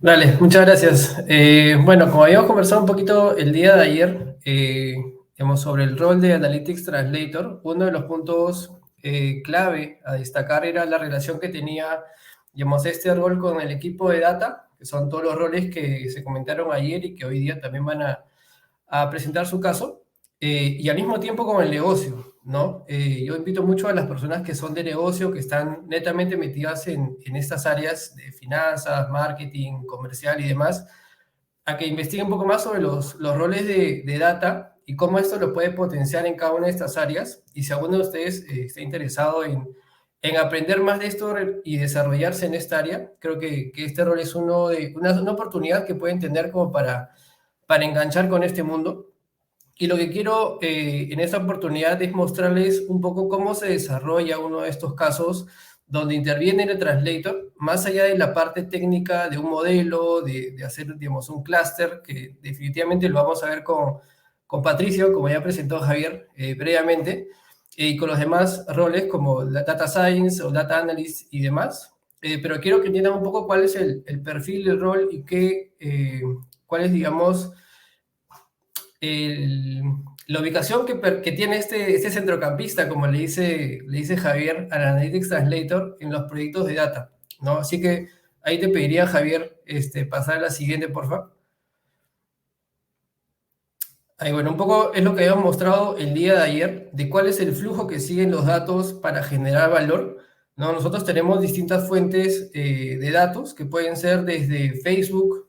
Dale, muchas gracias. Bueno, como habíamos conversado un poquito el día de ayer, digamos, sobre el rol de Analytics Translator, uno de los puntos clave a destacar era la relación que tenía, digamos, este rol con el equipo de data, que son todos los roles que se comentaron ayer y que hoy día también van a presentar su caso, y al mismo tiempo con el negocio, ¿no? Yo invito mucho a las personas que son de negocio, que están netamente metidas en estas áreas de finanzas, marketing, comercial y demás, a que investiguen un poco más sobre los roles de data y cómo esto lo puede potenciar en cada una de estas áreas. Y si alguno de ustedes está interesado en aprender más de esto y desarrollarse en esta área, creo que este rol es una oportunidad que pueden tener como para enganchar con este mundo. Y lo que quiero en esta oportunidad es mostrarles un poco cómo se desarrolla uno de estos casos donde interviene el translator, más allá de la parte técnica de un modelo, de hacer, digamos, un clúster, que definitivamente lo vamos a ver con Patricio, como ya presentó Javier previamente, y con los demás roles como la Data Science o Data Analyst y demás. Pero quiero que entiendan un poco cuál es el perfil del rol y cuál es, digamos, el- la ubicación que tiene este centrocampista, como le dice Javier, al Analytics Translator en los proyectos de data, ¿no? Así que ahí te pediría, Javier, pasar a la siguiente, por favor. Ahí, bueno, un poco es lo que habíamos mostrado el día de ayer, de cuál es el flujo que siguen los datos para generar valor, ¿no? Nosotros tenemos distintas fuentes de datos que pueden ser desde Facebook,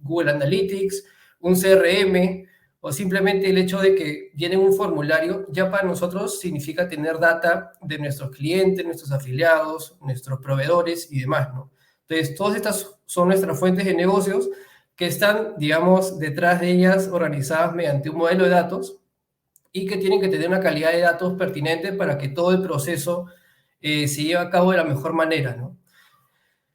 Google Analytics, un CRM, o simplemente el hecho de que llenen un formulario, ya para nosotros significa tener data de nuestros clientes, nuestros afiliados, nuestros proveedores y demás, ¿no? Entonces, todas estas son nuestras fuentes de negocios que están, digamos, detrás de ellas organizadas mediante un modelo de datos y que tienen que tener una calidad de datos pertinente para que todo el proceso se lleve a cabo de la mejor manera, ¿no?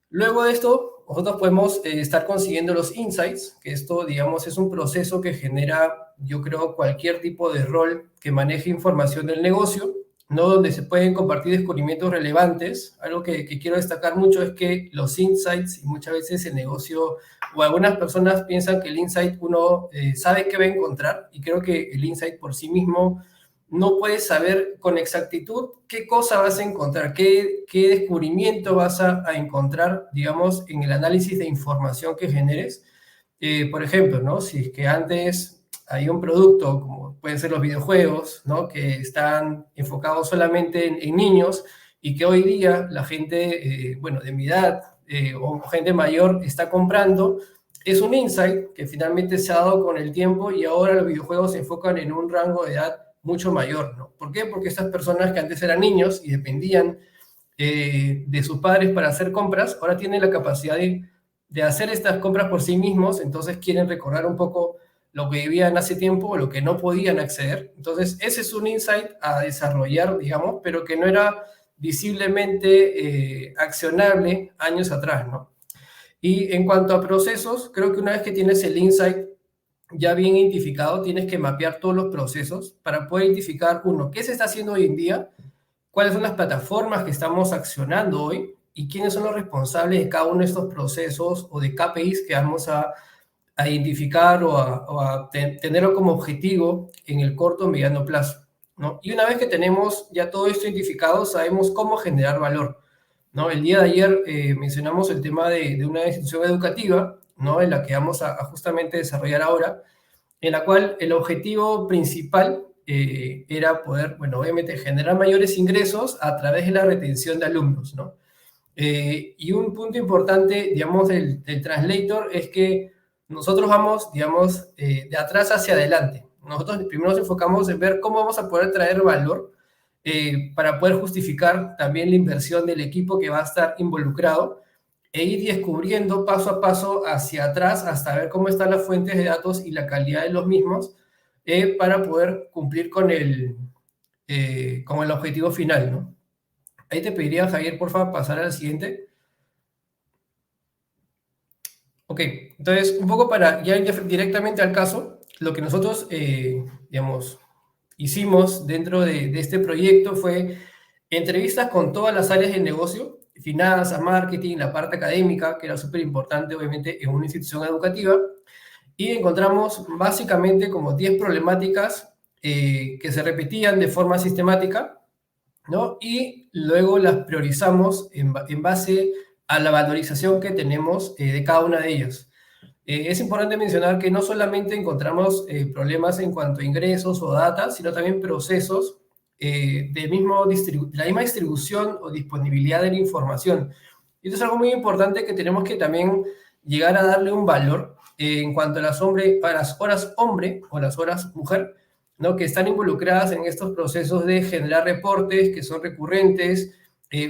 Luego de esto, nosotros podemos estar consiguiendo los insights, que esto, digamos, es un proceso que genera, yo creo, cualquier tipo de rol que maneje información del negocio, ¿no? Donde se pueden compartir descubrimientos relevantes. Algo que quiero destacar mucho es que los insights, y muchas veces el negocio, o algunas personas piensan que el insight uno sabe qué va a encontrar, y creo que el insight por sí mismo no puedes saber con exactitud qué cosa vas a encontrar, qué descubrimiento vas a encontrar, digamos, en el análisis de información que generes. Por ejemplo, ¿no? Si es que antes hay un producto, como pueden ser los videojuegos, ¿no? Que están enfocados solamente en niños y que hoy día la gente, bueno, de mi edad o gente mayor está comprando, es un insight que finalmente se ha dado con el tiempo y ahora los videojuegos se enfocan en un rango de edad mucho mayor, ¿no? ¿Por qué? Porque estas personas que antes eran niños y dependían de sus padres para hacer compras, ahora tienen la capacidad de hacer estas compras por sí mismos, entonces quieren recordar un poco lo que vivían hace tiempo o lo que no podían acceder. Entonces, ese es un insight a desarrollar, digamos, pero que no era visiblemente accionable años atrás, ¿no? Y en cuanto a procesos, creo que una vez que tienes el insight ya bien identificado, tienes que mapear todos los procesos para poder identificar, uno, qué se está haciendo hoy en día, cuáles son las plataformas que estamos accionando hoy y quiénes son los responsables de cada uno de estos procesos o de KPIs que vamos a identificar o a tenerlo como objetivo en el corto o mediano plazo, ¿no? Y una vez que tenemos ya todo esto identificado, sabemos cómo generar valor, ¿no? El día de ayer mencionamos el tema de una institución educativa, ¿no? En la que vamos a justamente desarrollar ahora, en la cual el objetivo principal era poder, bueno, obviamente generar mayores ingresos a través de la retención de alumnos, ¿no? Y un punto importante, digamos, del translator es que nosotros vamos, digamos, de atrás hacia adelante. Nosotros primero nos enfocamos en ver cómo vamos a poder traer valor para poder justificar también la inversión del equipo que va a estar involucrado e ir descubriendo paso a paso hacia atrás hasta ver cómo están las fuentes de datos y la calidad de los mismos para poder cumplir con el objetivo final, ¿no? Ahí te pediría, Javier, por favor, pasar a la siguiente. Ok, entonces, un poco para ya ir directamente al caso, lo que nosotros, digamos, hicimos dentro de este proyecto fue entrevistas con todas las áreas de negocio finanzas, marketing, la parte académica, que era súper importante, obviamente, en una institución educativa, y encontramos básicamente como 10 problemáticas que se repetían de forma sistemática, ¿no? Y luego las priorizamos en base a la valorización que tenemos de cada una de ellas. Es importante mencionar que no solamente encontramos problemas en cuanto a ingresos o data, sino también procesos de la misma distribución o disponibilidad de la información. Y esto es algo muy importante que tenemos que también llegar a darle un valor en cuanto a a las horas hombre o las horas mujer, ¿no? Que están involucradas en estos procesos de generar reportes que son recurrentes.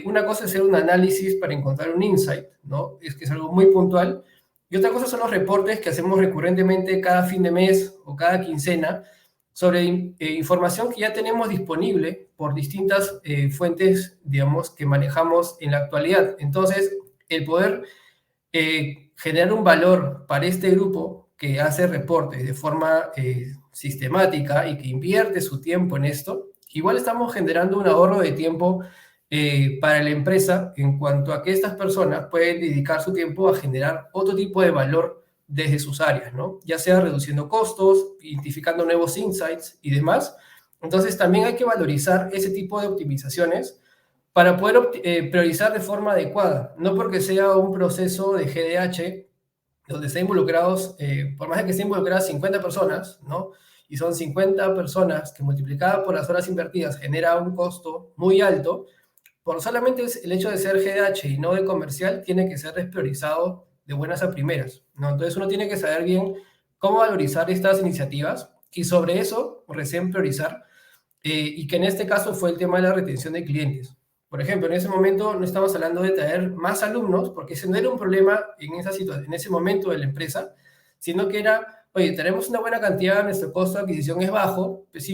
Una cosa es hacer un análisis para encontrar un insight, ¿no? Es que es algo muy puntual. Y otra cosa son los reportes que hacemos recurrentemente cada fin de mes o cada quincena sobre información que ya tenemos disponible por distintas fuentes, digamos, que manejamos en la actualidad. Entonces, el poder generar un valor para este grupo que hace reportes de forma sistemática y que invierte su tiempo en esto, igual estamos generando un ahorro de tiempo para la empresa en cuanto a que estas personas pueden dedicar su tiempo a generar otro tipo de valor desde sus áreas, ¿no? Ya sea reduciendo costos, identificando nuevos insights y demás. Entonces también hay que valorizar ese tipo de optimizaciones para poder priorizar de forma adecuada, no porque sea un proceso de GDH donde estén involucrados, por más de que estén involucradas 50 personas, ¿no? Y son 50 personas que multiplicada por las horas invertidas genera un costo muy alto, por solamente el hecho de ser GDH y no de comercial, tiene que ser despriorizado de buenas a primeras, ¿no? Entonces uno tiene que saber bien cómo valorizar estas iniciativas y sobre eso recién priorizar, y que en este caso fue el tema de la retención de clientes. Por ejemplo, en ese momento no estamos hablando de traer más alumnos, porque ese no era un problema en esa situación, en ese momento de la empresa, sino que era, oye, tenemos una buena cantidad, nuestro costo de adquisición es bajo, pues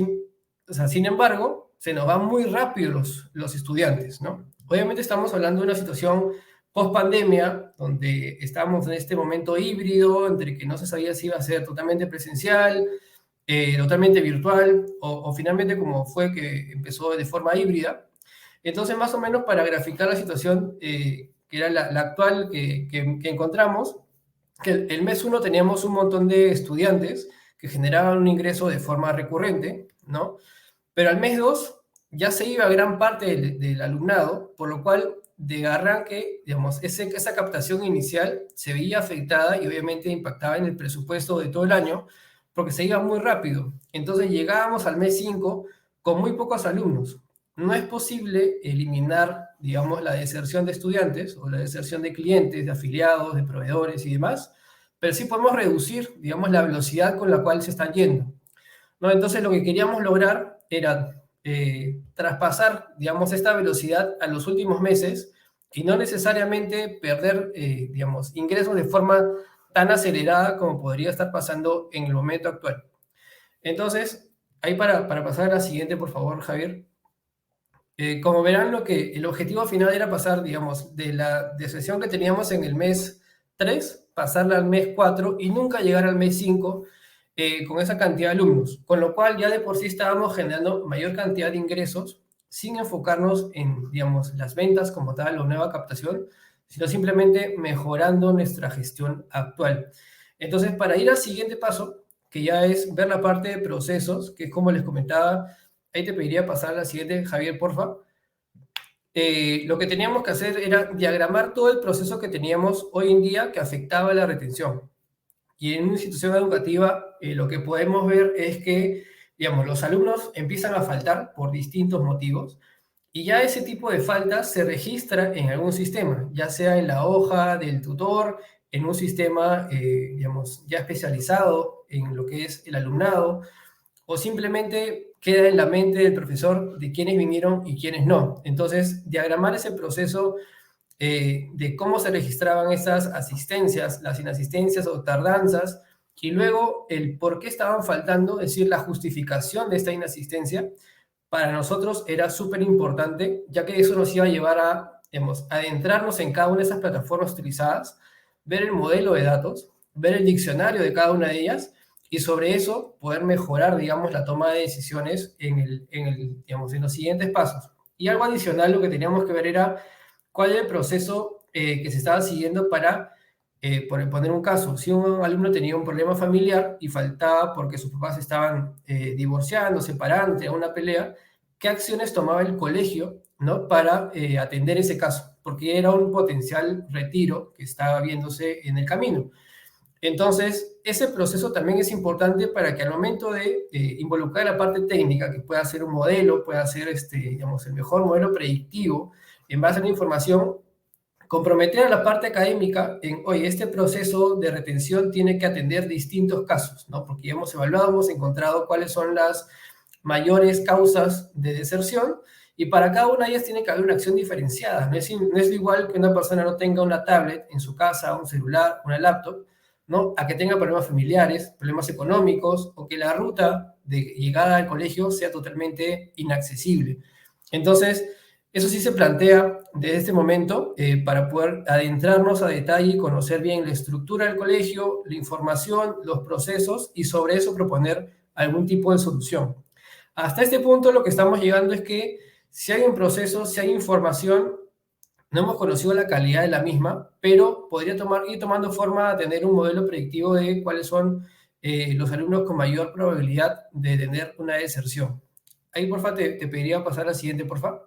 o sea, sin embargo, se nos van muy rápido los estudiantes, ¿no? Obviamente estamos hablando de una situación post-pandemia, donde estamos en este momento híbrido, entre que no se sabía si iba a ser totalmente presencial, totalmente virtual, o finalmente como fue que empezó de forma híbrida. Entonces, más o menos para graficar la situación que era la actual que encontramos, que el mes uno teníamos un montón de estudiantes que generaban un ingreso de forma recurrente, ¿no? Pero al mes 2 ya se iba gran parte del alumnado, por lo cual de arranque, digamos, esa captación inicial se veía afectada y obviamente impactaba en el presupuesto de todo el año, porque se iba muy rápido. Entonces llegábamos al mes 5 con muy pocos alumnos. No es posible eliminar, digamos, la deserción de estudiantes o la deserción de clientes, de afiliados, de proveedores y demás, pero sí podemos reducir, digamos, la velocidad con la cual se están yendo, ¿no? Entonces lo que queríamos lograr era traspasar, digamos, esta velocidad a los últimos meses y no necesariamente perder, digamos, ingresos de forma tan acelerada como podría estar pasando en el momento actual. Entonces, ahí para pasar a la siguiente, por favor, Javier. Como verán, el objetivo final era pasar, digamos, de la deserción que teníamos en el mes 3, pasarla al mes 4 y nunca llegar al mes 5 con esa cantidad de alumnos, con lo cual ya de por sí estábamos generando mayor cantidad de ingresos sin enfocarnos en, digamos, las ventas como tal o nueva captación, sino simplemente mejorando nuestra gestión actual. Entonces, para ir al siguiente paso, que ya es ver la parte de procesos, que es como les comentaba, ahí te pediría pasar a la siguiente, Javier, porfa. Lo que teníamos que hacer era diagramar todo el proceso que teníamos hoy en día que afectaba la retención. Y en una institución educativa, lo que podemos ver es que, digamos, los alumnos empiezan a faltar por distintos motivos y ya ese tipo de faltas se registra en algún sistema, ya sea en la hoja del tutor, en un sistema, digamos, ya especializado en lo que es el alumnado, o simplemente queda en la mente del profesor de quiénes vinieron y quiénes no. Entonces, diagramar ese proceso de cómo se registraban esas asistencias, las inasistencias o tardanzas, y luego el por qué estaban faltando, es decir, la justificación de esta inasistencia, para nosotros era súper importante, ya que eso nos iba a llevar a, digamos, adentrarnos en cada una de esas plataformas utilizadas, ver el modelo de datos, ver el diccionario de cada una de ellas, y sobre eso poder mejorar, digamos, la toma de decisiones digamos, en los siguientes pasos. Y algo adicional, lo que teníamos que ver era cuál es el proceso que se estaba siguiendo para, por poner un caso, si un alumno tenía un problema familiar y faltaba porque sus papás estaban divorciando, separando, tenían una pelea, ¿qué acciones tomaba el colegio, ¿no? Para atender ese caso? Porque era un potencial retiro que estaba viéndose en el camino. Entonces, ese proceso también es importante para que al momento de involucrar la parte técnica, que pueda ser un modelo, pueda ser digamos, el mejor modelo predictivo en base a la información, comprometer a la parte académica en, oye, este proceso de retención tiene que atender distintos casos, ¿no? Porque ya hemos evaluado, hemos encontrado cuáles son las mayores causas de deserción y para cada una de ellas tiene que haber una acción diferenciada. No es igual que una persona no tenga una tablet en su casa, un celular, una laptop, ¿no? A que tenga problemas familiares, problemas económicos o que la ruta de llegada al colegio sea totalmente inaccesible. Entonces, eso sí se plantea desde este momento para poder adentrarnos a detalle y conocer bien la estructura del colegio, la información, los procesos y sobre eso proponer algún tipo de solución. Hasta este punto lo que estamos llegando es que si hay un proceso, si hay información, no hemos conocido la calidad de la misma, pero podría ir tomando forma a tener un modelo predictivo de cuáles son los alumnos con mayor probabilidad de tener una deserción. Ahí, porfa, te pediría pasar a la siguiente, porfa.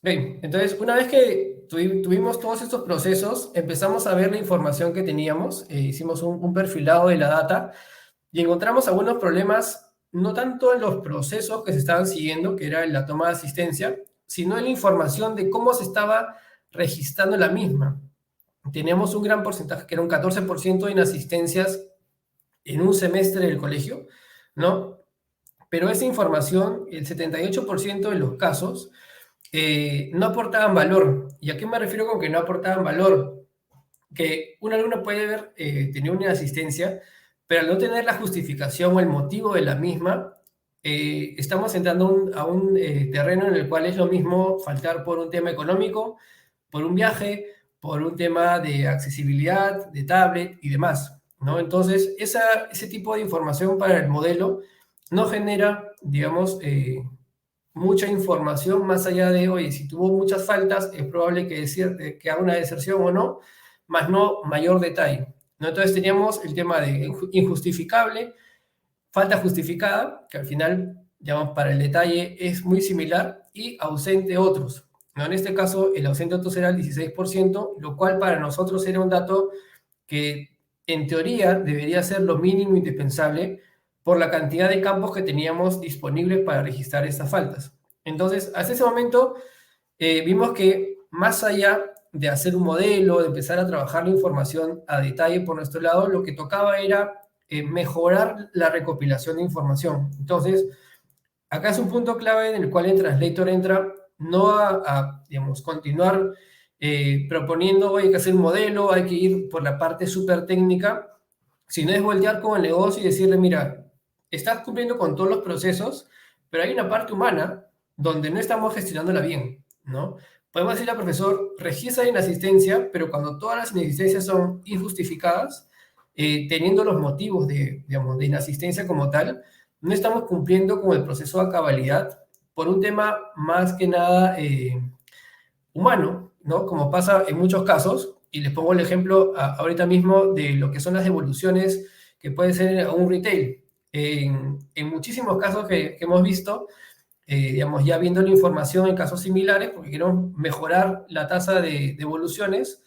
Bien, entonces, una vez que tuvimos todos estos procesos, empezamos a ver la información que teníamos, hicimos un perfilado de la data y encontramos algunos problemas, no tanto en los procesos que se estaban siguiendo, que era en la toma de asistencia, sino en la información de cómo se estaba registrando la misma. Teníamos un gran porcentaje, que era un 14% de inasistencias en un semestre del colegio, ¿no? Pero esa información, el 78% de los casos, no aportaban valor. ¿Y a qué me refiero con que no aportaban valor? Que un alumno puede haber tenido una asistencia, pero al no tener la justificación o el motivo de la misma, estamos entrando a un terreno en el cual es lo mismo faltar por un tema económico, por un viaje, por un tema de accesibilidad, de tablet y demás, ¿no? Entonces, ese tipo de información para el modelo no genera, digamos, mucha información más allá de, oye, si tuvo muchas faltas, es probable que haga una deserción o no, más no mayor detalle, ¿no? Entonces teníamos el tema de injustificable, falta justificada, que al final, digamos, para el detalle es muy similar, y ausente otros, ¿no? En este caso, el ausente otros era el 16%, lo cual para nosotros era un dato que en teoría debería ser lo mínimo indispensable por la cantidad de campos que teníamos disponibles para registrar estas faltas. Entonces, hasta ese momento vimos que más allá de hacer un modelo, de empezar a trabajar la información a detalle por nuestro lado, lo que tocaba era mejorar la recopilación de información. Entonces, acá es un punto clave en el cual el translator entra no digamos, continuar proponiendo, hay que hacer un modelo, hay que ir por la parte súper técnica, sino es voltear con el negocio y decirle, mira, estás cumpliendo con todos los procesos, pero hay una parte humana donde no estamos gestionándola bien, ¿no? Podemos decirle al profesor, registra inasistencia, pero cuando todas las inasistencias son injustificadas, teniendo los motivos digamos, de inasistencia como tal, no estamos cumpliendo con el proceso a cabalidad por un tema más que nada humano, ¿no? Como pasa en muchos casos, y les pongo el ejemplo ahorita mismo de lo que son las devoluciones que puede ser a un retail. En muchísimos casos que hemos visto, digamos, ya viendo la información en casos similares, porque queremos mejorar la tasa de devoluciones,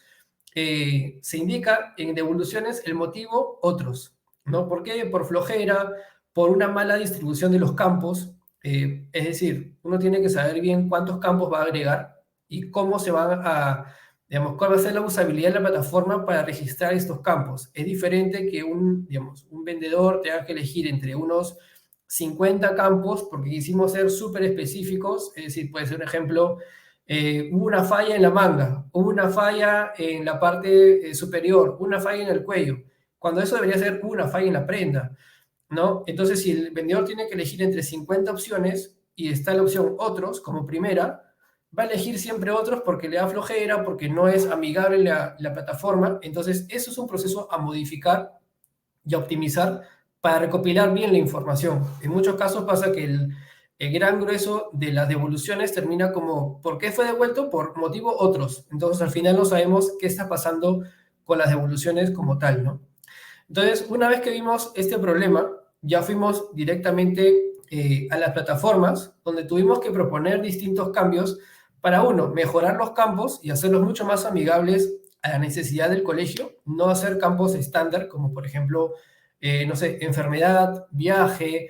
se indica en devoluciones el motivo otros, ¿no? ¿Por qué? Por flojera, por una mala distribución de los campos, es decir, uno tiene que saber bien cuántos campos va a agregar y cómo se van digamos, cuál va a ser la usabilidad de la plataforma para registrar estos campos. Es diferente que digamos, un vendedor tenga que elegir entre unos 50 campos, porque quisimos ser súper específicos, es decir, puede ser un ejemplo, hubo una falla en la manga, hubo una falla en la parte superior, una falla en el cuello, cuando eso debería ser una falla en la prenda, ¿no? Entonces, si el vendedor tiene que elegir entre 50 opciones y está la opción otros como primera, va a elegir siempre otros porque le da flojera, porque no es amigable la plataforma. Entonces, eso es un proceso a modificar y a optimizar para recopilar bien la información. En muchos casos pasa que el gran grueso de las devoluciones termina como, ¿por qué fue devuelto? Por motivos otros. Entonces, al final no sabemos qué está pasando con las devoluciones como tal, ¿no? Entonces, una vez que vimos este problema, ya fuimos directamente a las plataformas donde tuvimos que proponer distintos cambios para, uno, mejorar los campos y hacerlos mucho más amigables a la necesidad del colegio, no hacer campos estándar como, por ejemplo, no sé, enfermedad, viaje,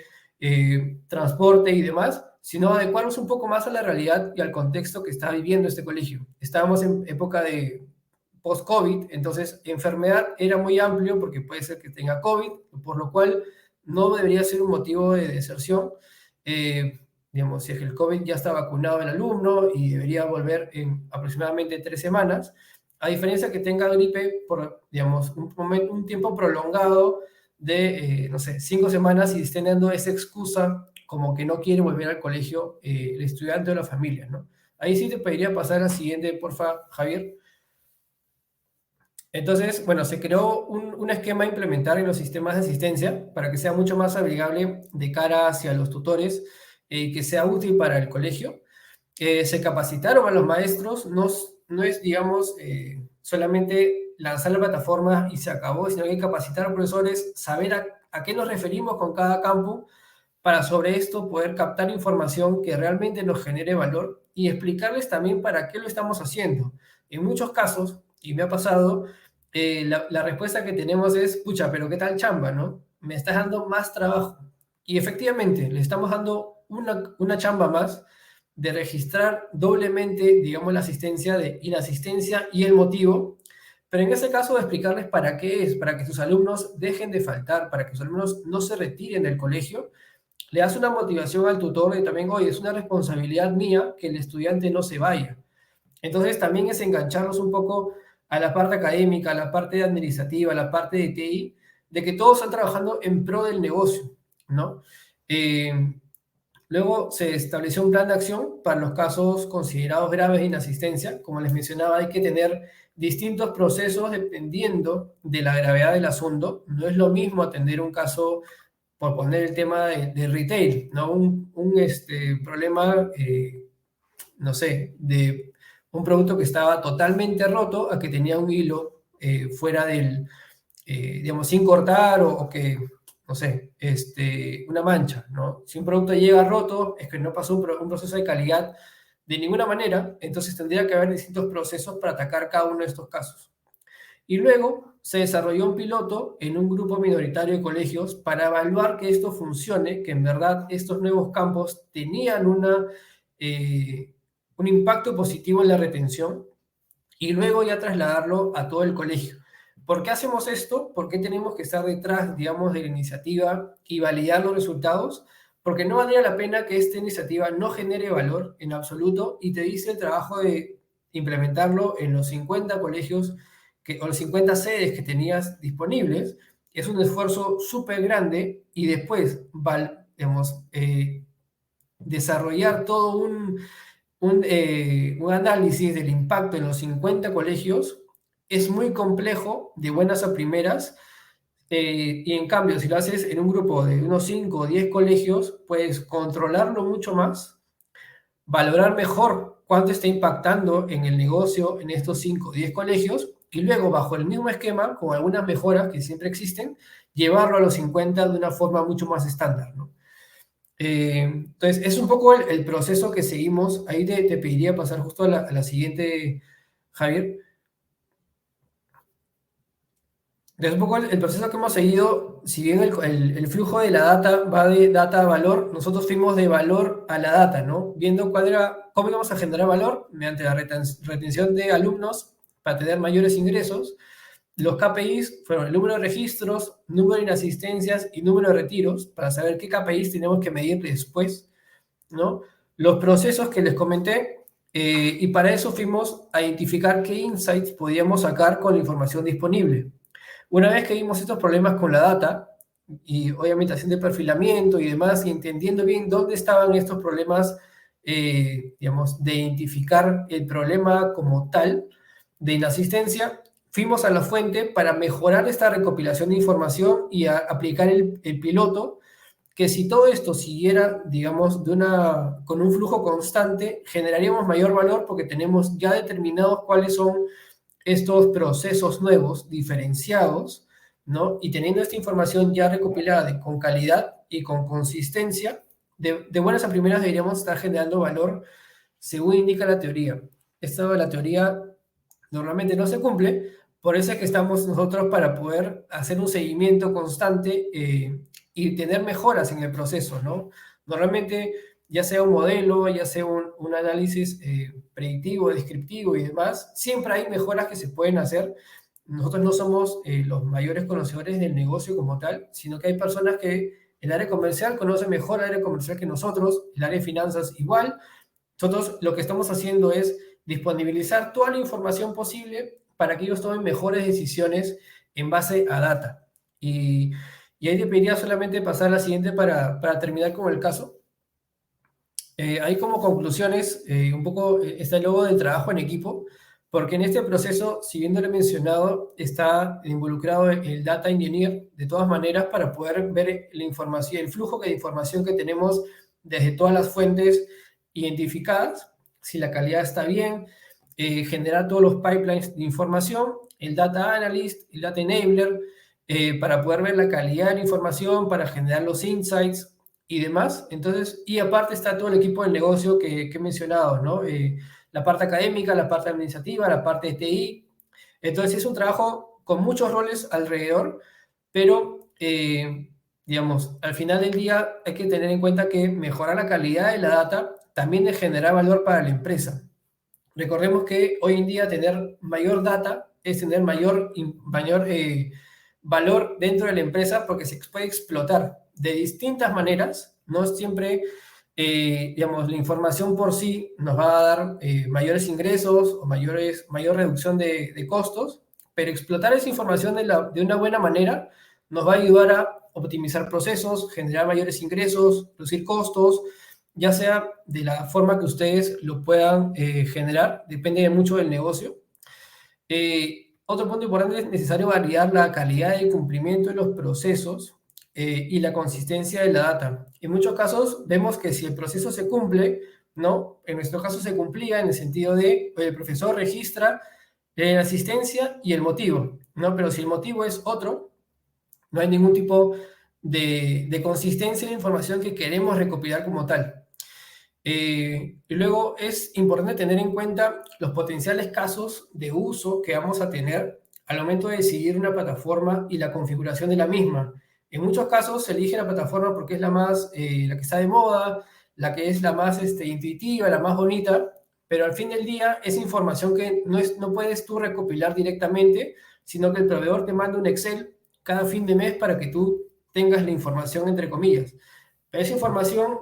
transporte y demás, sino adecuarnos un poco más a la realidad y al contexto que está viviendo este colegio. Estábamos en época de post-COVID, entonces enfermedad era muy amplio porque puede ser que tenga COVID, por lo cual no debería ser un motivo de deserción. Eh, digamos, si es que el COVID ya está vacunado el alumno y debería volver en aproximadamente 3 semanas, a diferencia que tenga gripe por, digamos, un tiempo prolongado de, no sé, 5 semanas y estén dando esa excusa como que no quiere volver al colegio el estudiante o la familia, ¿no? Ahí sí te pediría pasar al siguiente, porfa, Javier. Entonces, bueno, se creó un esquema a implementar en los sistemas de asistencia para que sea mucho más amigable de cara hacia los tutores y que sea útil para el colegio. Se capacitaron a los maestros, no, no es, digamos, solamente lanzar la plataforma y se acabó, sino que hay que capacitar a profesores, saber a qué nos referimos con cada campo para sobre esto poder captar información que realmente nos genere valor y explicarles también para qué lo estamos haciendo. En muchos casos, y me ha pasado, la respuesta que tenemos es, pucha, pero ¿qué tal chamba, no? Me estás dando más trabajo. Y efectivamente, le estamos dando una chamba más de registrar doblemente, digamos, la asistencia de inasistencia y el motivo, pero en ese caso de explicarles para qué es, para que sus alumnos dejen de faltar, para que sus alumnos no se retiren del colegio, le das una motivación al tutor y también, oye, es una responsabilidad mía que el estudiante no se vaya. Entonces también es engancharlos un poco a la parte académica, a la parte administrativa, a la parte de TI, de que todos están trabajando en pro del negocio, ¿no? Eh, Luego se estableció un plan de acción para los casos considerados graves de inasistencia. Como les mencionaba, hay que tener distintos procesos dependiendo de la gravedad del asunto. No es lo mismo atender un caso, por poner el tema de retail, ¿no? Problema, no sé, de un producto que estaba totalmente roto a que tenía un hilo fuera del, digamos, sin cortar o que, no sé, una mancha, ¿no? Si un producto llega roto, es que no pasó un proceso de calidad de ninguna manera, entonces tendría que haber distintos procesos para atacar cada uno de estos casos. Y luego se desarrolló un piloto en un grupo minoritario de colegios para evaluar que esto funcione, que en verdad estos nuevos campos tenían un impacto positivo en la retención y luego ya trasladarlo a todo el colegio. ¿Por qué hacemos esto? ¿Por qué tenemos que estar detrás, digamos, de la iniciativa y validar los resultados? Porque no valdría la pena que esta iniciativa no genere valor en absoluto y te dice el trabajo de implementarlo en los 50 colegios o los 50 sedes que tenías disponibles. Es un esfuerzo súper grande y después, digamos, desarrollar todo un análisis del impacto en los 50 colegios es muy complejo de buenas a primeras, y en cambio si lo haces en un grupo de unos 5 o 10 colegios, puedes controlarlo mucho más, valorar mejor cuánto está impactando en el negocio en estos 5 o 10 colegios y luego bajo el mismo esquema, con algunas mejoras que siempre existen, llevarlo a los 50 de una forma mucho más estándar, ¿no? Entonces, es un poco el proceso que seguimos. Ahí te pediría pasar justo a la siguiente, Javier. Es un poco el proceso que hemos seguido, si bien el flujo de la data va de data a valor, nosotros fuimos de valor a la data, ¿no? Viendo cómo íbamos a generar valor mediante la retención de alumnos para tener mayores ingresos. Los KPIs fueron el número de registros, número de inasistencias y número de retiros, para saber qué KPIs tenemos que medir después, ¿no? Los procesos que les comenté, y para eso fuimos a identificar qué insights podíamos sacar con la información disponible. Una vez que vimos estos problemas con la data, y obviamente haciendo el perfilamiento y demás, y entendiendo bien dónde estaban estos problemas, digamos, de identificar el problema como tal de inasistencia, fuimos a la fuente para mejorar esta recopilación de información y aplicar el piloto que si todo esto siguiera, digamos, con un flujo constante, generaríamos mayor valor porque tenemos ya determinados cuáles son estos procesos nuevos, diferenciados, ¿no? Y teniendo esta información ya recopilada con calidad y con consistencia, de buenas a primeras deberíamos estar generando valor según indica la teoría. Esta de la teoría normalmente no se cumple, por eso es que estamos nosotros para poder hacer un seguimiento constante y tener mejoras en el proceso, ¿no? Normalmente, ya sea un modelo, ya sea un análisis predictivo, descriptivo y demás, siempre hay mejoras que se pueden hacer. Nosotros no somos los mayores conocedores del negocio como tal, sino que hay personas que el área comercial conoce mejor el área comercial que nosotros, el área de finanzas igual. Nosotros lo que estamos haciendo es disponibilizar toda la información posible para que ellos tomen mejores decisiones en base a data. Y ahí te pediría solamente pasar a la siguiente para terminar con el caso. Hay como conclusiones, un poco está el logo del trabajo en equipo, porque en este proceso, si bien no lo he mencionado, está involucrado el data engineer de todas maneras para poder ver la información, el flujo de información que tenemos desde todas las fuentes identificadas, si la calidad está bien, generar todos los pipelines de información, el data analyst, el data enabler, para poder ver la calidad de la información, para generar los insights y demás. Entonces, y aparte está todo el equipo del negocio que he mencionado, ¿no? La parte académica, la parte administrativa, la parte de TI. Entonces, es un trabajo con muchos roles alrededor, pero, digamos, al final del día hay que tener en cuenta que mejorar la calidad de la data también es generar valor para la empresa. Recordemos que hoy en día tener mayor data es tener mayor valor dentro de la empresa porque se puede explotar de distintas maneras. No siempre, digamos, la información por sí nos va a dar mayores ingresos o mayor reducción de costos, pero explotar esa información de una buena manera nos va a ayudar a optimizar procesos, generar mayores ingresos, reducir costos, ya sea de la forma que ustedes lo puedan generar, depende mucho del negocio. Otro punto importante es necesario validar la calidad y cumplimiento de los procesos y la consistencia de la data. En muchos casos vemos que si el proceso se cumple, ¿no? En nuestro caso se cumplía en el sentido de el profesor registra la asistencia y el motivo, ¿no? Pero si el motivo es otro, no hay ningún tipo de consistencia en la información que queremos recopilar como tal. Y luego es importante tener en cuenta los potenciales casos de uso que vamos a tener al momento de decidir una plataforma y la configuración de la misma. En muchos casos se elige la plataforma porque es la que está de moda, la que es la más intuitiva, la más bonita, pero al fin del día es información que no puedes tú recopilar directamente, sino que el proveedor te manda un Excel cada fin de mes para que tú tengas la información entre comillas. Pero esa información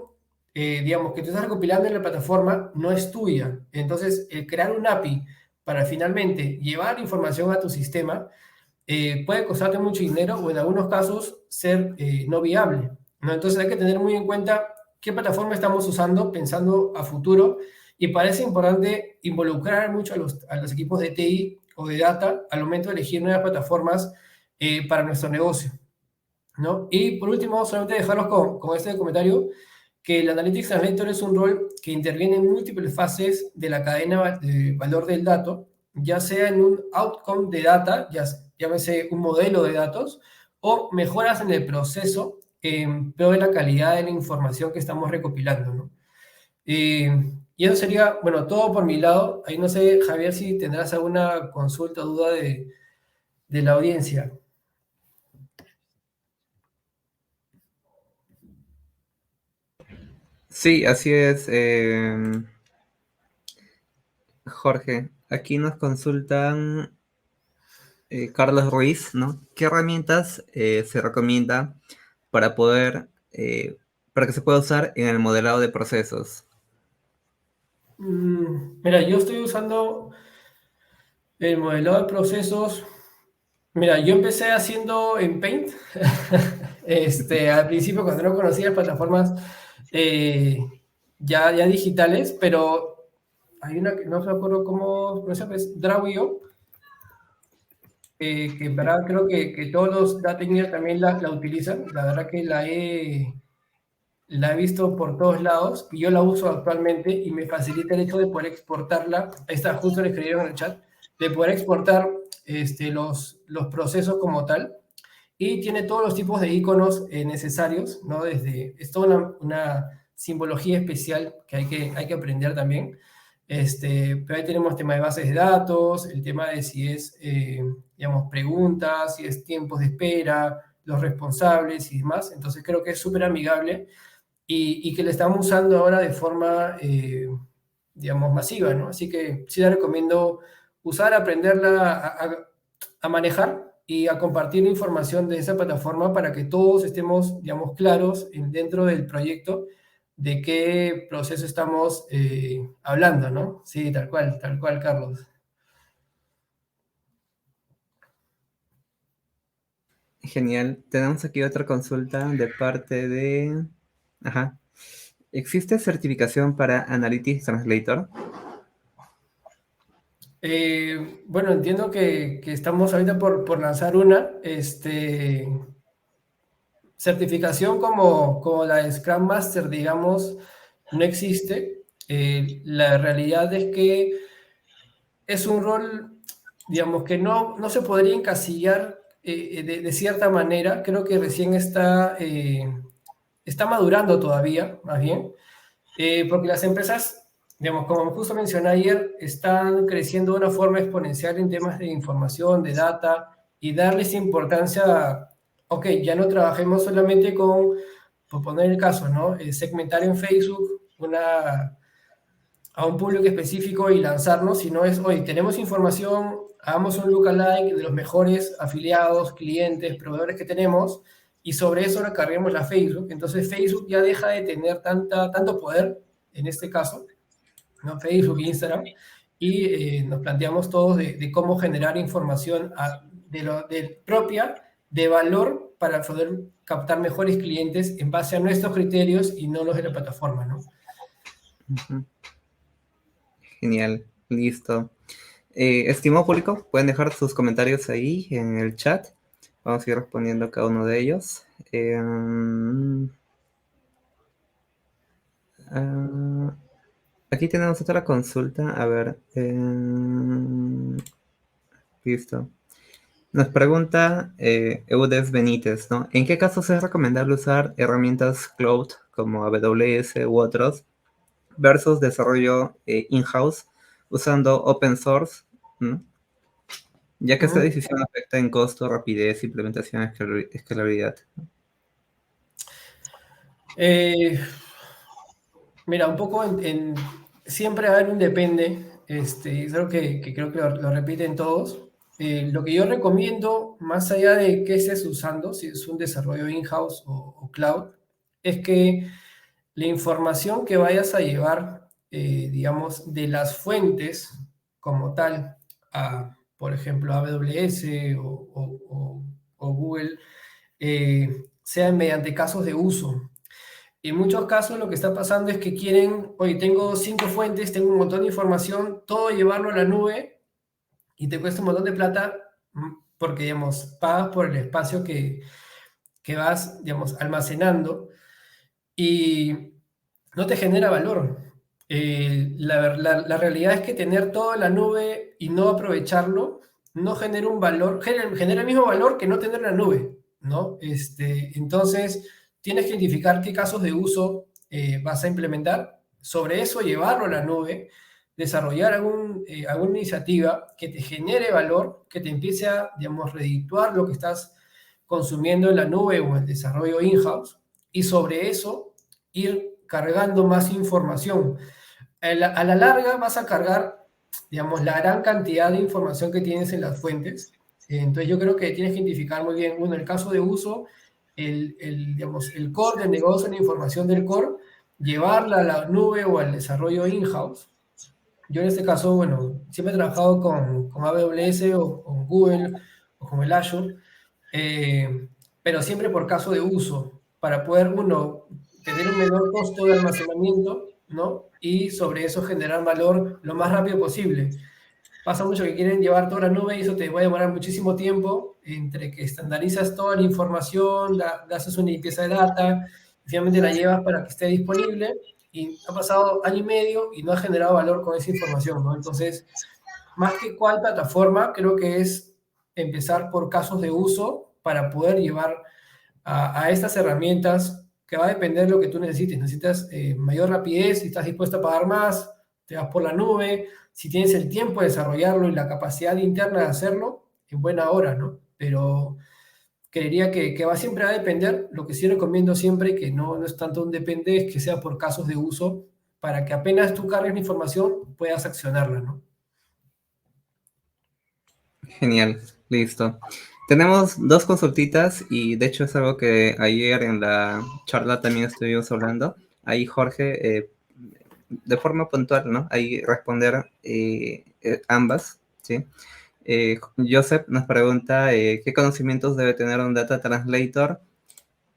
digamos, que tú estás recopilando en la plataforma no es tuya. Entonces, el crear un API para finalmente llevar información a tu sistema puede costarte mucho dinero o en algunos casos ser no viable, ¿no? Entonces, hay que tener muy en cuenta qué plataforma estamos usando pensando a futuro y parece importante involucrar mucho a los equipos de TI o de data al momento de elegir nuevas plataformas para nuestro negocio, ¿no? Y por último, solamente dejarlos con este comentario que el Analytics Translator es un rol que interviene en múltiples fases de la cadena de valor del dato, ya sea en un outcome de data, llámese un modelo de datos, o mejoras en el proceso en pro de la calidad de la información que estamos recopilando, ¿no? Y eso sería, bueno, todo por mi lado. Ahí no sé, Javier, si tendrás alguna consulta o duda de la audiencia. Sí, así es, Jorge. Aquí nos consultan Carlos Ruiz, ¿no? ¿Qué herramientas se recomienda para para que se pueda usar en el modelado de procesos? Mira, yo estoy usando el modelado de procesos. Mira, yo empecé haciendo en Paint, al principio cuando no conocía plataformas eh, ya digitales, pero hay una que no me acuerdo cómo se llama, es Draw.io, que en verdad creo que todos los data engineers también la utilizan, la verdad que la he visto por todos lados y yo la uso actualmente y me facilita el hecho de poder exportarla. Ahí está, justo le escribieron en el chat, de poder exportar los procesos como tal. Y tiene todos los tipos de iconos necesarios, ¿no? Es toda una simbología especial que hay que aprender también. Pero ahí tenemos tema de bases de datos, el tema de si es, digamos, preguntas, si es tiempos de espera, los responsables y demás. Entonces creo que es súper amigable y que la estamos usando ahora de forma, digamos, masiva, ¿no? Así que sí la recomiendo usar, aprenderla a manejar y a compartir información de esa plataforma para que todos estemos, digamos, claros dentro del proyecto de qué proceso estamos hablando, ¿no? Sí, tal cual, Carlos. Genial. Tenemos aquí otra consulta de parte de... Ajá. ¿Existe certificación para Analytics Translator? Bueno, entiendo que estamos ahorita por lanzar una certificación como la de Scrum Master, digamos, no existe. La realidad es que es un rol, digamos, que no se podría encasillar de cierta manera. Creo que recién está madurando todavía, más bien, porque las empresas, digamos, como justo mencioné ayer, están creciendo de una forma exponencial en temas de información, de data, y darles importancia a, ok, ya no trabajemos solamente con, por poner el caso, ¿no? Segmentar en Facebook a un público específico y lanzarnos, sino es, oye, tenemos información, hagamos un lookalike de los mejores afiliados, clientes, proveedores que tenemos, y sobre eso recarguemos a Facebook. Entonces Facebook ya deja de tener tanto poder, en este caso, ¿no? Facebook e Instagram, y nos planteamos todos de cómo generar información de propia, de valor, para poder captar mejores clientes en base a nuestros criterios y no los de la plataforma, ¿no? Ujú. Genial, listo. Estimado público, pueden dejar sus comentarios ahí en el chat. Vamos a ir respondiendo a cada uno de ellos. Aquí tenemos otra consulta. A ver. Listo. Nos pregunta Eudes Benítez, ¿no? ¿En qué casos es recomendable usar herramientas cloud como AWS u otros versus desarrollo in-house usando open source? ¿No? Ya que esta Ujú. decisión afecta en costo, rapidez, implementación, escalabilidad. Eh, Mira, un poco siempre va a haber un depende, es algo que creo que lo repiten todos. Lo que yo recomiendo, más allá de qué estés usando, si es un desarrollo in-house o cloud, es que la información que vayas a llevar, digamos, de las fuentes como tal, por ejemplo, AWS o Google, sean mediante casos de uso. En muchos casos lo que está pasando es que quieren, oye, tengo 5 fuentes, tengo un montón de información, todo llevarlo a la nube y te cuesta un montón de plata porque, digamos, pagas por el espacio que vas, digamos, almacenando y no te genera valor. La realidad es que tener todo en la nube y no aprovecharlo no genera un valor, genera el mismo valor que no tener la nube, ¿no? Entonces, tienes que identificar qué casos de uso vas a implementar, sobre eso llevarlo a la nube, desarrollar alguna iniciativa que te genere valor, que te empiece a, digamos, redituar lo que estás consumiendo en la nube o el desarrollo in-house, y sobre eso ir cargando más información. A la larga vas a cargar, digamos, la gran cantidad de información que tienes en las fuentes. Entonces yo creo que tienes que identificar muy bien, uno, el caso de uso, digamos, el core del negocio, la información del core, llevarla a la nube o al desarrollo in-house. Yo en este caso, bueno, siempre he trabajado con AWS o con Google o con el Azure, eh, pero siempre por caso de uso, para poder, uno, tener un menor costo de almacenamiento, ¿no? Y sobre eso generar valor lo más rápido posible. Pasa mucho que quieren llevar toda la nube y eso te va a demorar muchísimo tiempo entre que estandarizas toda la información, haces una limpieza de data finalmente la llevas para que esté disponible y ha pasado año y medio y no ha generado valor con esa información, ¿no? Entonces, más que cuál plataforma, creo que es empezar por casos de uso para poder llevar a estas herramientas que va a depender de lo que tú necesites. Necesitas mayor rapidez, si estás dispuesto a pagar más, te vas por la nube, si tienes el tiempo de desarrollarlo y la capacidad interna de hacerlo, en buena hora, ¿no? Pero creería que va siempre a depender. Lo que sí recomiendo siempre, que no es tanto un depende, es que sea por casos de uso, para que apenas tú cargues la información, puedas accionarla, ¿no? Genial, listo. Tenemos dos consultitas y de hecho es algo que ayer en la charla también estuvimos hablando. Ahí Jorge, de forma puntual, ¿no? Ahí responder ambas, ¿sí? Joseph nos pregunta qué conocimientos debe tener un data translator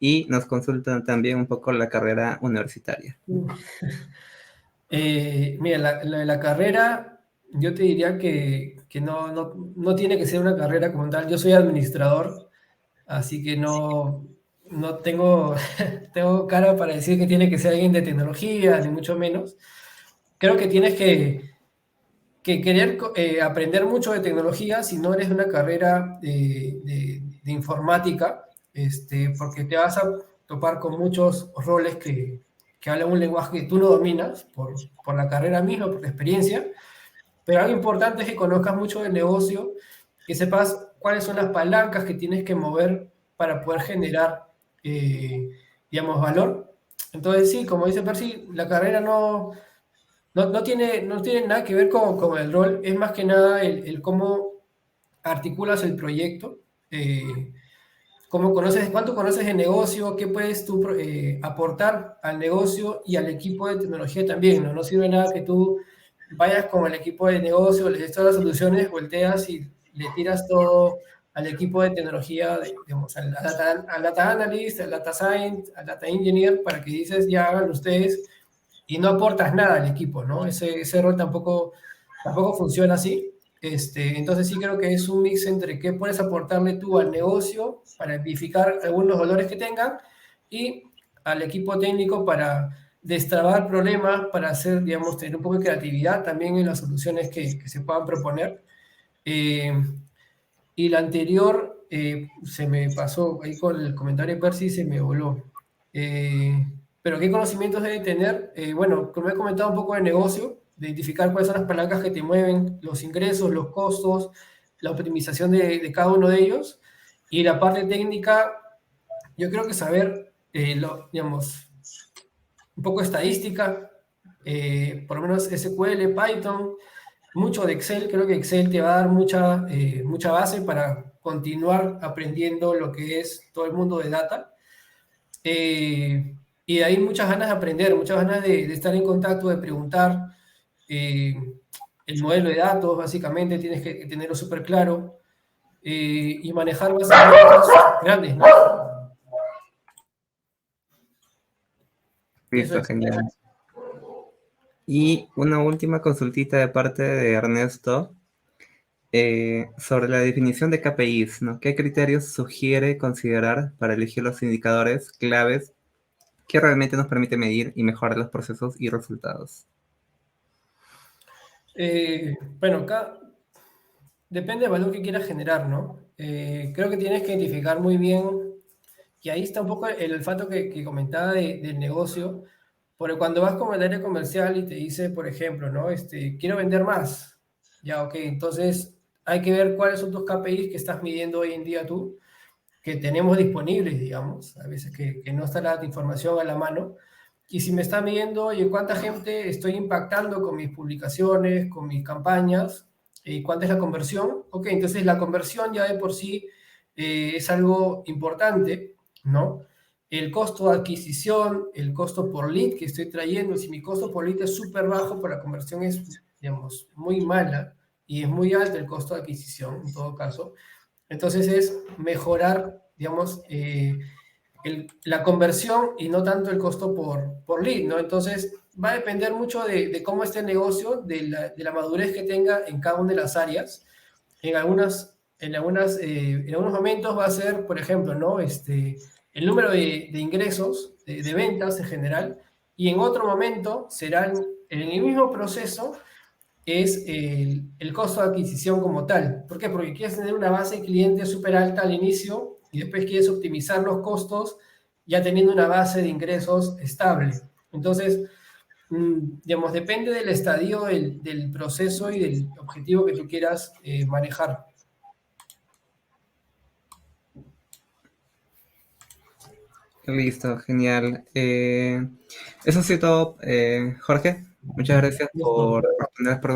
y nos consulta también un poco la carrera universitaria. Mira, la carrera, yo te diría que no tiene que ser una carrera como tal. Yo soy administrador, así que no tengo, tengo cara para decir que tiene que ser alguien de tecnología, ni mucho menos. Creo que tienes que querer aprender mucho de tecnología si no eres de una carrera de informática, porque te vas a topar con muchos roles que hablan un lenguaje que tú no dominas por la carrera misma, por la experiencia, pero algo importante es que conozcas mucho del negocio, que sepas cuáles son las palancas que tienes que mover para poder generar, eh, digamos, valor. Entonces, sí, como dice Percy, la carrera no tiene nada que ver con el rol, es más que nada el cómo articulas el proyecto, cuánto conoces el negocio, qué puedes tú aportar al negocio y al equipo de tecnología también, ¿no? No sirve nada que tú vayas con el equipo de negocio, les des todas las soluciones, volteas y le tiras todo al equipo de tecnología, digamos, al data analyst, al data science, al data engineer, para que dices, ya hagan ustedes y no aportas nada al equipo, ¿no? Ese rol tampoco funciona así. Entonces sí creo que es un mix entre qué puedes aportarle tú al negocio para identificar algunos dolores que tengan y al equipo técnico para destrabar problemas, para hacer, digamos, tener un poco de creatividad también en las soluciones que se puedan proponer. Eh, y la anterior se me pasó ahí con el comentario de Percy, se me voló. Pero ¿qué conocimientos debe tener? Bueno, como he comentado un poco de negocio, de identificar cuáles son las palancas que te mueven, los ingresos, los costos, la optimización de cada uno de ellos. Y la parte técnica, yo creo que saber, digamos, un poco de estadística, por lo menos SQL, Python, mucho de Excel. Creo que Excel te va a dar mucha base para continuar aprendiendo lo que es todo el mundo de data. Y de ahí muchas ganas de aprender, muchas ganas de estar en contacto, de preguntar. eh, el modelo de datos, básicamente, tienes que tenerlo súper claro y manejar básicamente cosas grandes, ¿no? Eso Listo, es. genial. Y una última consultita de parte de Ernesto sobre la definición de KPIs, ¿no? ¿Qué criterios sugiere considerar para elegir los indicadores claves que realmente nos permite medir y mejorar los procesos y resultados? Bueno, acá depende del valor que quieras generar, ¿no? Creo que tienes que identificar muy bien, y ahí está un poco el olfato que comentaba del negocio, porque cuando vas con el área comercial y te dice, por ejemplo, ¿no? Quiero vender más. Ya, ok, entonces hay que ver cuáles son tus KPIs que estás midiendo hoy en día tú, que tenemos disponibles, digamos, a veces que no está la información a la mano. Y si me está midiendo, oye, ¿cuánta gente estoy impactando con mis publicaciones, con mis campañas? ¿Y cuánta es la conversión? Ok, entonces la conversión ya de por sí es algo importante, ¿no? El costo de adquisición, el costo por lead que estoy trayendo, si mi costo por lead es súper bajo, pero la conversión es, digamos, muy mala y es muy alto el costo de adquisición, en todo caso, entonces es mejorar, digamos, la conversión y no tanto el costo por lead, ¿no? Entonces va a depender mucho de cómo esté el negocio, de la madurez que tenga en cada una de las áreas. En algunos momentos va a ser, por ejemplo, ¿no? el número de ingresos, de ventas en general, y en otro momento serán, en el mismo proceso, es el costo de adquisición como tal. ¿Por qué? Porque quieres tener una base de clientes súper alta al inicio y después quieres optimizar los costos ya teniendo una base de ingresos estable. Entonces, digamos, depende del estadio del proceso y del objetivo que tú quieras manejar. Listo, genial. Eso ha sido todo, Jorge. Muchas gracias por responder las preguntas.